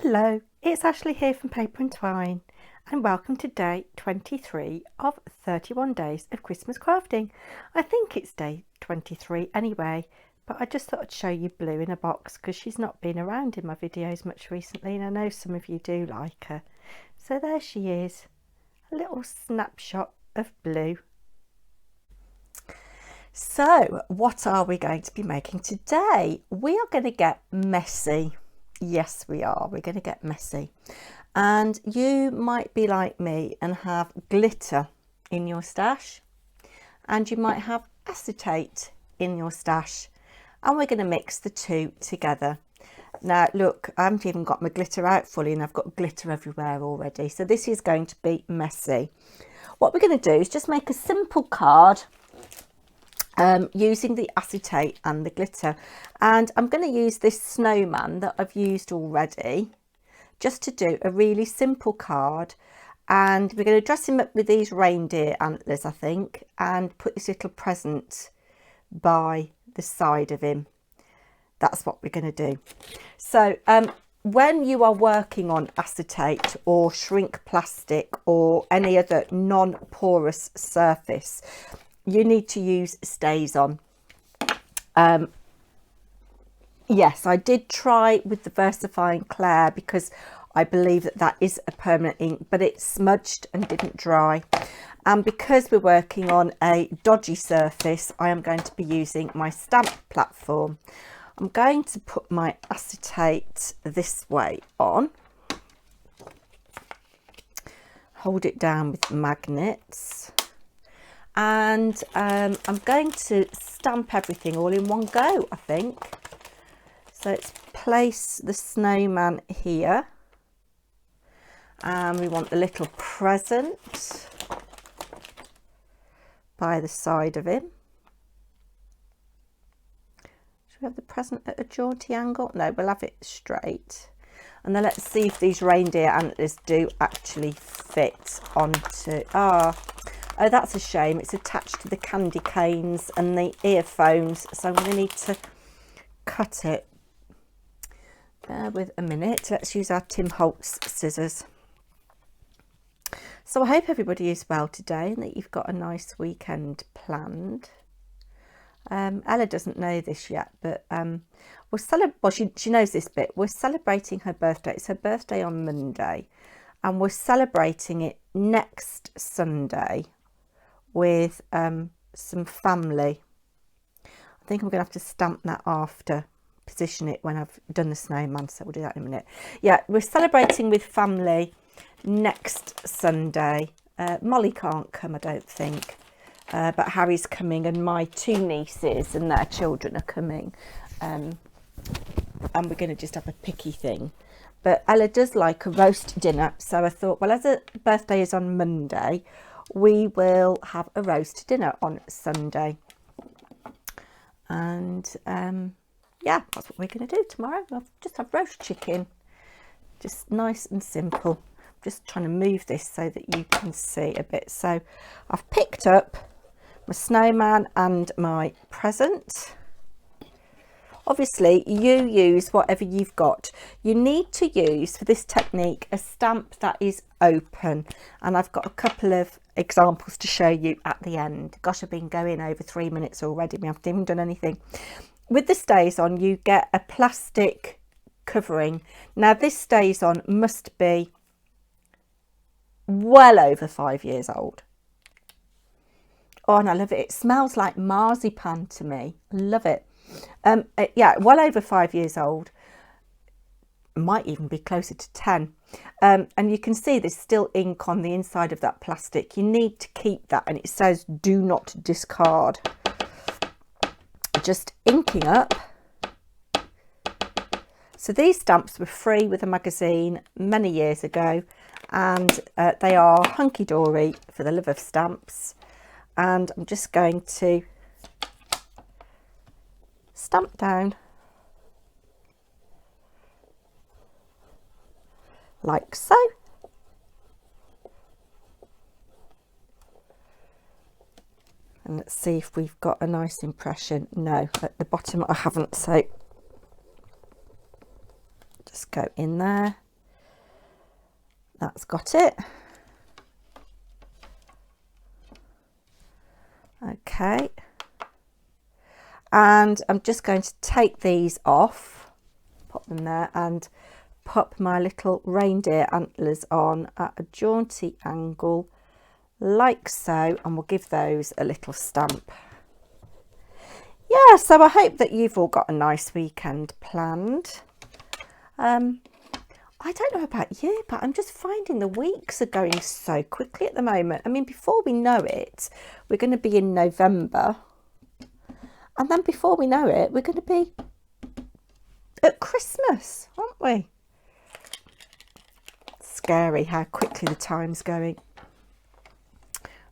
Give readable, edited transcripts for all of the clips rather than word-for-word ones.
Hello, it's Ashley here from Paper&Twine and welcome to day 23 of 31 days of Christmas crafting. I think it's day 23 anyway, but I just thought I'd show you Blue in a box because she's not been around in my videos much recently and I know some of you do like her. So there she is, a little snapshot of Blue. So what are we going to be making today? We are going to get messy. Yes, we are. We're going to get messy. And you might be like me and have glitter in your stash. And you might have acetate in your stash. And we're going to mix the two together. Now, look, I haven't even got my glitter out fully and I've got glitter everywhere already. So this is going to be messy. What we're going to do is just make a simple card using the acetate and the glitter, and I'm going to use this snowman that I've used already just to do a really simple card, and we're going to dress him up with these reindeer antlers, I think, and put this little present by the side of him. That's what we're going to do. So when you are working on acetate or shrink plastic or any other non-porous surface, you need to use StazOn. Yes, I did try with the VersaFine Claire because I believe that that is a permanent ink, but it smudged and didn't dry. And because we're working on a dodgy surface, I am going to be using my stamp platform. I'm going to put my acetate this way on. Hold it down with magnets. And I'm going to stamp everything all in one go, I think. So let's place the snowman here. And we want the little present by the side of him. Should we have the present at a jaunty angle? No, we'll have it straight. And then let's see if these reindeer antlers do actually fit onto... Oh, that's a shame. It's attached to the candy canes and the earphones, so I'm going to need to cut it. Bear with a minute. Let's use our Tim Holtz scissors. So I hope everybody is well today and that you've got a nice weekend planned. Ella doesn't know this yet, but she knows this bit. We're celebrating her birthday. It's her birthday on Monday, and we're celebrating it next Sunday with some family. I think I'm going to have to stamp that after, position it when I've done the snowman, so we'll do that in a minute. Yeah, we're celebrating with family next Sunday. Molly can't come, I don't think, but Harry's coming and my two nieces and their children are coming, and we're going to just have a picky thing. But Ella does like a roast dinner, so I thought, well, as her birthday is on Monday, we will have a roast dinner on Sunday. And yeah, that's what we're going to do tomorrow. We'll just have roast chicken, just nice and simple. I'm just trying to move this so that you can see a bit. So I've picked up my snowman and my present. Obviously, you use whatever you've got. You need to use, for this technique, a stamp that is open. And I've got a couple of examples to show you at the end. Gosh, I've been going over 3 minutes already. We haven't even done anything. With the StazOn, you get a plastic covering. Now, this StazOn must be well over 5 years old. Oh, and I love it. It smells like marzipan to me. I love it. Yeah, well over 5 years old, might even be closer to 10, and you can see there's still ink on the inside of that plastic. You need to keep that, and it says do not discard. Just inking up. So these stamps were free with a magazine many years ago, and they are hunky-dory for the love of stamps. And I'm just going to stamp down like so. And let's see if we've got a nice impression. No, at the bottom I haven't, so just go in there. That's got it. Okay. And I'm just going to take these off, pop them there, and pop my little reindeer antlers on at a jaunty angle, like so, and we'll give those a little stamp. Yeah, so I hope that you've all got a nice weekend planned. I don't know about you, but I'm just finding the weeks are going so quickly at the moment. I mean, before we know it, we're going to be in November. And then before we know it, we're going to be at Christmas, aren't we? Scary how quickly the time's going.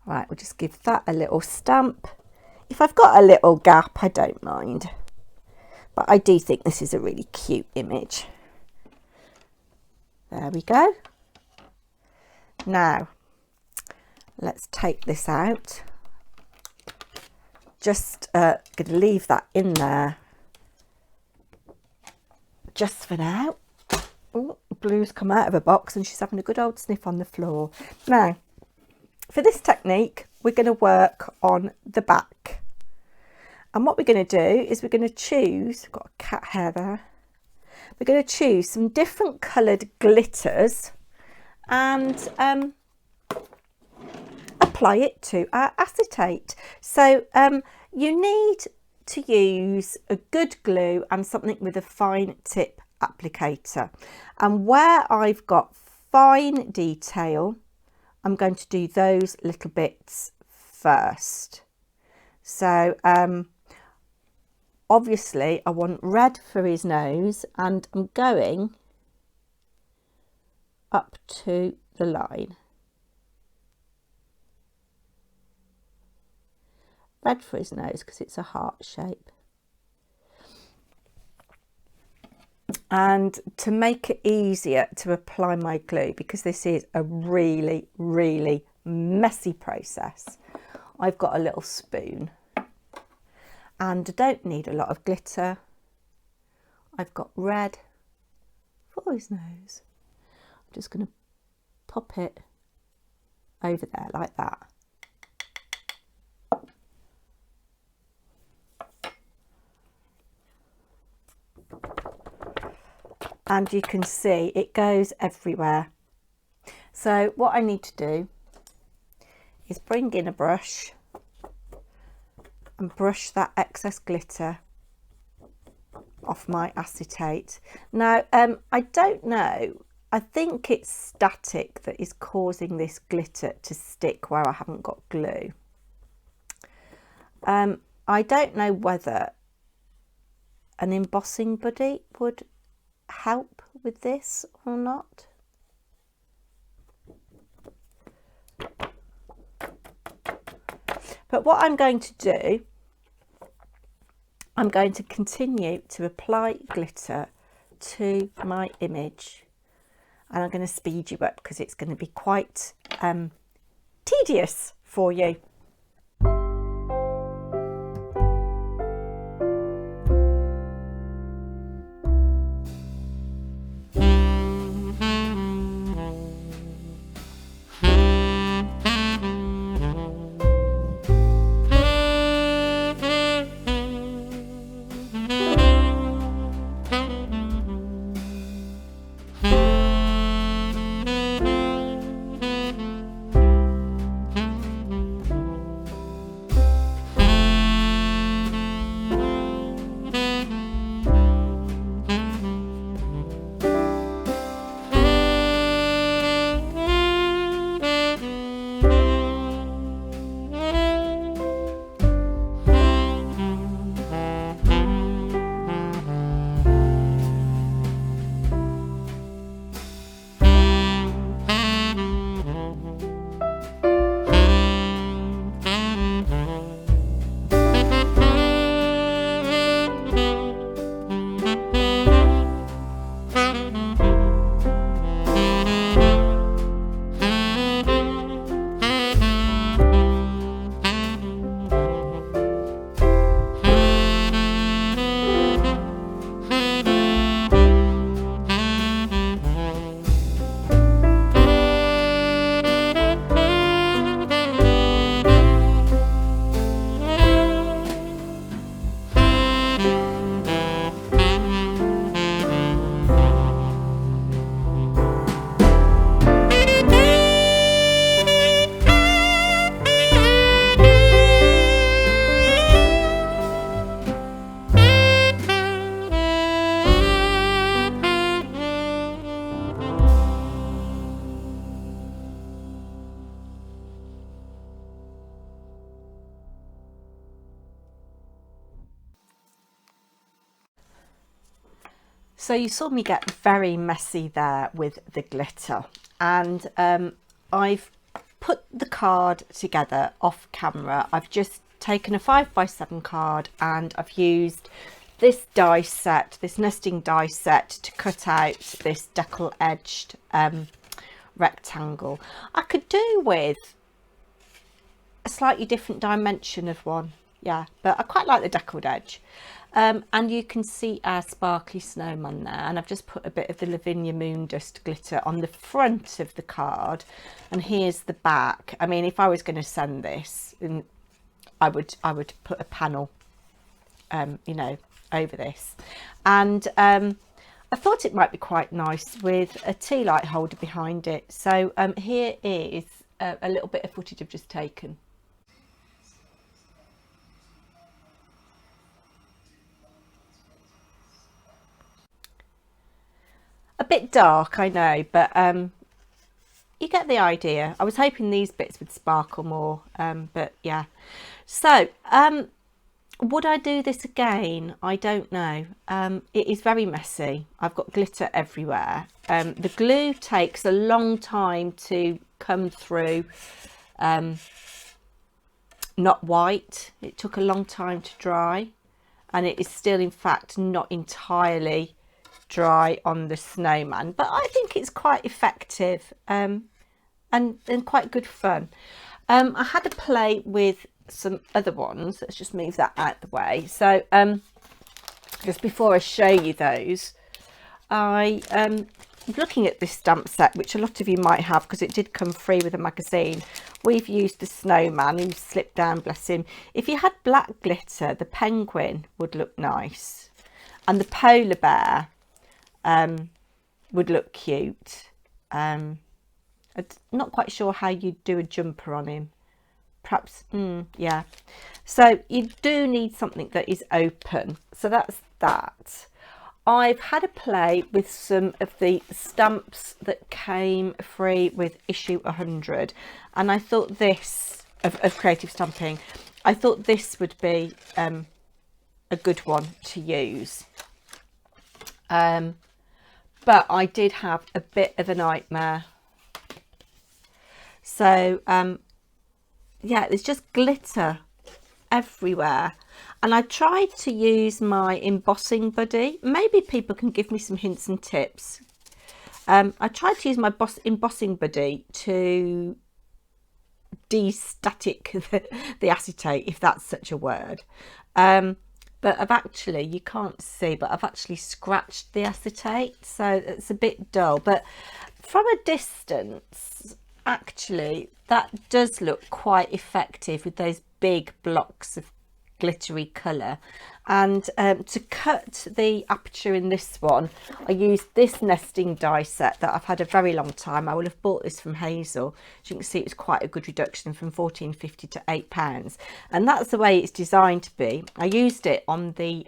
Right, we'll just give that a little stamp. If I've got a little gap, I don't mind. But I do think this is a really cute image. There we go. Now, let's take this out. Just going to leave that in there just for now. Oh, Blue's come out of a box and she's having a good old sniff on the floor. Now, for this technique, we're going to work on the back. And what we're going to do is we're going to choose, I've got a cat hair there, we're going to choose some different coloured glitters and apply it to our acetate. So you need to use a good glue and something with a fine tip applicator. And where I've got fine detail, I'm going to do those little bits first. So obviously I want red for his nose, and I'm going up to the line. Red for his nose because it's a heart shape. And to make it easier to apply my glue, because this is a really, really messy process, I've got a little spoon. And I don't need a lot of glitter. I've got red for his nose. I'm just going to pop it over there like that. And you can see it goes everywhere. So what I need to do is bring in a brush and brush that excess glitter off my acetate. Now, I don't know, I think it's static that is causing this glitter to stick where I haven't got glue. I don't know whether an embossing buddy would help with this or not. But what I'm going to do, I'm going to continue to apply glitter to my image, and I'm going to speed you up because it's going to be quite tedious for you. So you saw me get very messy there with the glitter, and I've put the card together off camera. I've just taken a 5x7 card and I've used this die set, this nesting die set, to cut out this decal edged rectangle. I could do with a slightly different dimension of one, yeah, but I quite like the deckled edge. And you can see our sparkly snowman there, and I've just put a bit of the Lavinia Moon Dust glitter on the front of the card, and here's the back. I mean, if I was going to send this, I would put a panel, you know, over this, and I thought it might be quite nice with a tea light holder behind it. So here is a little bit of footage I've just taken. A bit dark, I know, but you get the idea. I was hoping these bits would sparkle more, but yeah. So would I do this again? I don't know. It is very messy. I've got glitter everywhere. The glue takes a long time to come through. Not white. It took a long time to dry, and it is still, in fact, not entirely dry on the snowman, but I think it's quite effective, and quite good fun. I had a play with some other ones. Let's just move that out the way. So just before I show you those, I looking at this stamp set, which a lot of you might have because it did come free with a magazine. We've used the snowman who slipped down, bless him. If you had black glitter, the penguin would look nice, and the polar bear would look cute. I'm not quite sure how you'd do a jumper on him. Perhaps, yeah. So you do need something that is open. So that's that. I've had a play with some of the stamps that came free with issue 100, and I thought this of creative stamping, I thought this would be a good one to use. But I did have a bit of a nightmare. So yeah, there's just glitter everywhere, and I tried to use my embossing buddy. Maybe people can give me some hints and tips. I tried to use my embossing buddy to de-static the acetate, if that's such a word. But I've actually, you can't see, but I've actually scratched the acetate, so it's a bit dull. But from a distance, actually, that does look quite effective with those big blocks of glittery colour. And to cut the aperture in this one, I used this nesting die set that I've had a very long time. I will have bought this from Hazel. As you can see, it was quite a good reduction from £14.50 to £8, and that's the way it's designed to be. I used it on the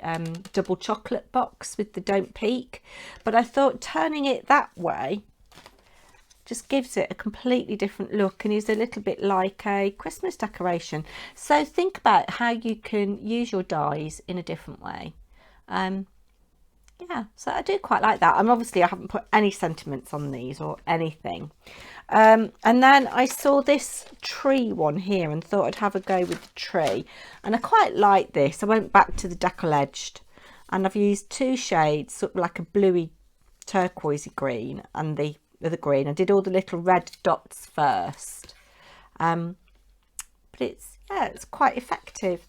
double chocolate box with the Don't Peak, but I thought turning it that way just gives it a completely different look and is a little bit like a Christmas decoration. So think about how you can use your dies in a different way. Yeah, so I do quite like that. And obviously I haven't put any sentiments on these or anything. And then I saw this tree one here and thought I'd have a go with the tree, and I quite like this. I went back to the decal edged, and I've used two shades, sort of like a bluey turquoisey green and the green. I did all the little red dots first, but it's quite effective.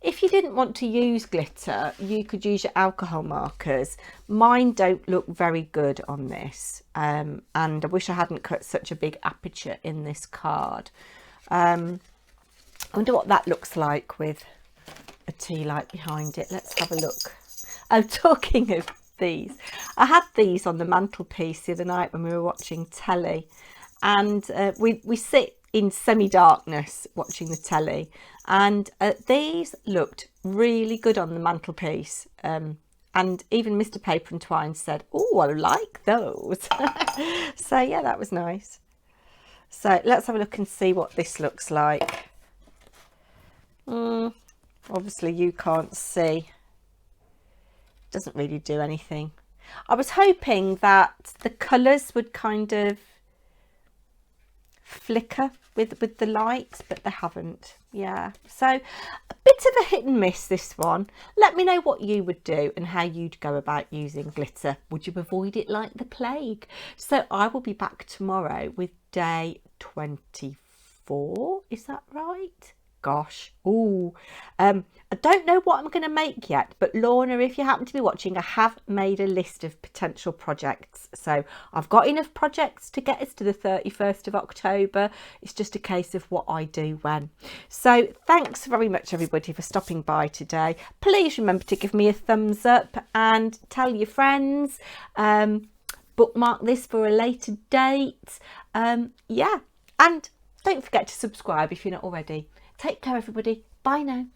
If you didn't want to use glitter, you could use your alcohol markers. Mine don't look very good on this, and I wish I hadn't cut such a big aperture in this card. I wonder what that looks like with a tea light behind it. Let's have a look. Oh, talking of these, I had these on the mantelpiece the other night when we were watching telly, and we sit in semi-darkness watching the telly, and these looked really good on the mantelpiece, and even Mr. Paper&Twine said, "Oh, I like those." So yeah, that was nice. So let's have a look and see what this looks like. Obviously you can't see. Doesn't really do anything. I was hoping that the colours would kind of flicker with the light, but they haven't. Yeah, so a bit of a hit and miss, this one. Let me know what you would do and how you'd go about using glitter. Would you avoid it like the plague? So I will be back tomorrow with day 24. Is that right? Gosh. Oh, I don't know what I'm going to make yet, but Lorna, if you happen to be watching, I have made a list of potential projects. So I've got enough projects to get us to the 31st of October. It's just a case of what I do when. So thanks very much, everybody, for stopping by today. Please remember to give me a thumbs up and tell your friends. Bookmark this for a later date. Yeah, and don't forget to subscribe if you're not already. Take care, everybody. Bye now.